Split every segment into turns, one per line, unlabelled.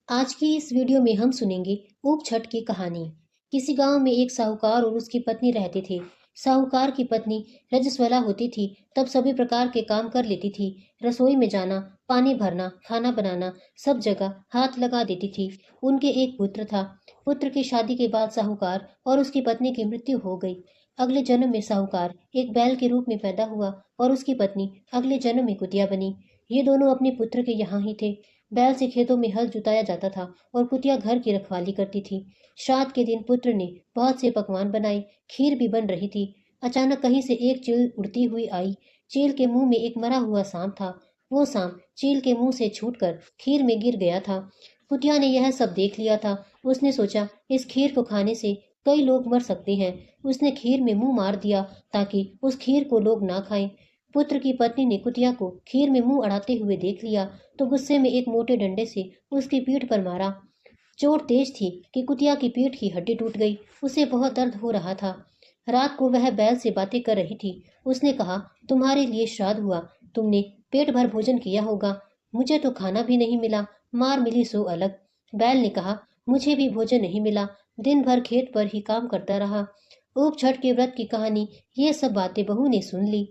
आज की इस वीडियो में हम सुनेंगे ऊप छठ की कहानी। किसी गांव में एक साहूकार और उसकी पत्नी रहते थे। साहूकार की पत्नी रजस्वला होती थी, तब सभी प्रकार के काम कर लेती थी। रसोई में जाना, पानी भरना, खाना बनाना, सब जगह हाथ लगा देती थी। उनके एक पुत्र था। पुत्र की शादी के बाद साहूकार और उसकी पत्नी की मृत्यु हो गई। अगले जन्म में साहूकार एक बैल के रूप में पैदा हुआ और उसकी पत्नी अगले जन्म में कुतिया बनी। ये दोनों अपने पुत्र के यहाँ ही थे। बैल से खेतों में हल जुताया जाता था और कुतिया घर की रखवाली करती थी। श्राद्ध के दिन पुत्र ने बहुत से पकवान बनाए, खीर भी बन रही थी। अचानक कहीं से एक चील उड़ती हुई आई। चील के मुंह में एक मरा हुआ सांप था। वो सांप चील के मुंह से छूटकर खीर में गिर गया था। कुतिया ने यह सब देख लिया था। उसने सोचा, इस खीर को खाने से कई लोग मर सकते हैं। उसने खीर में मुंह मार दिया ताकि उस खीर को लोग ना खाएं। पुत्र की पत्नी ने कुतिया को खीर में मुंह अड़ाते हुए देख लिया तो गुस्से में एक मोटे डंडे से उसकी पीठ पर मारा। चोट तेज थी कि कुतिया की पीठ की हड्डी टूट गई। उसे बहुत दर्द हो रहा था। रात को वह बैल से बातें कर रही थी। उसने कहा, तुम्हारे लिए श्राद्ध हुआ, तुमने पेट भर भोजन किया होगा। मुझे तो खाना भी नहीं मिला, मार मिली सो अलग। बैल ने कहा, मुझे भी भोजन नहीं मिला, दिन भर खेत पर ही काम करता रहा। ऊप छठ के व्रत की कहानी ये सब बातें बहू ने सुन ली।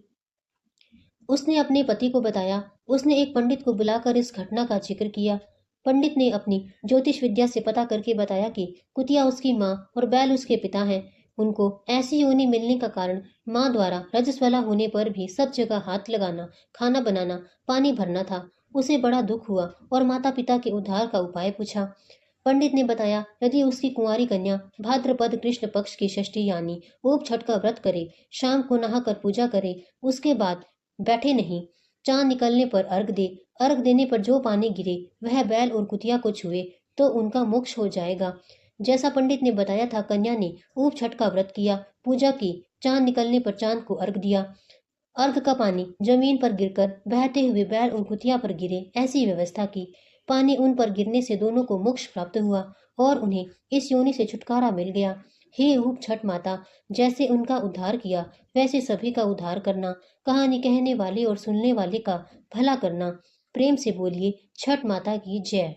उसने अपने पति को बताया। उसने एक पंडित को बुलाकर इस घटना का जिक्र किया। पंडित ने अपनी ज्योतिष विद्या से पता करके बताया कि कुतिया उसकी माँ और बैल उसके पिता हैं। उनको ऐसी योनि मिलने का कारण माँ द्वारा रजस्वला होने पर भी सब जगह हाथ लगाना, खाना बनाना, पानी भरना था। उसे बड़ा दुख हुआ और माता पिता के उद्धार का उपाय पूछा। पंडित ने बताया, यदि उसकी कुंवारी कन्या भाद्रपद कृष्ण पक्ष की षष्ठी यानी ऊप छठ का व्रत करे, शाम को नहाकर पूजा करे, उसके बाद बैठे नहीं, चांद निकलने पर अर्घ दे, अर्घ देने पर जो पानी गिरे वह बैल और कुतिया को छुए तो उनका मोक्ष हो जाएगा। जैसा पंडित ने बताया था, कन्या ने ऊप छठ का व्रत किया, पूजा की, चांद निकलने पर चांद को अर्घ दिया। अर्घ का पानी जमीन पर गिरकर बहते हुए बैल और कुतिया पर गिरे, ऐसी व्यवस्था की। पानी उन पर गिरने से दोनों को मोक्ष प्राप्त हुआ और उन्हें इस योनि से छुटकारा मिल गया। हे ऊप छठ माता, जैसे उनका उद्धार किया वैसे सभी का उद्धार करना। कहानी कहने वाले और सुनने वाले का भला करना। प्रेम से बोलिए, छठ माता की जय।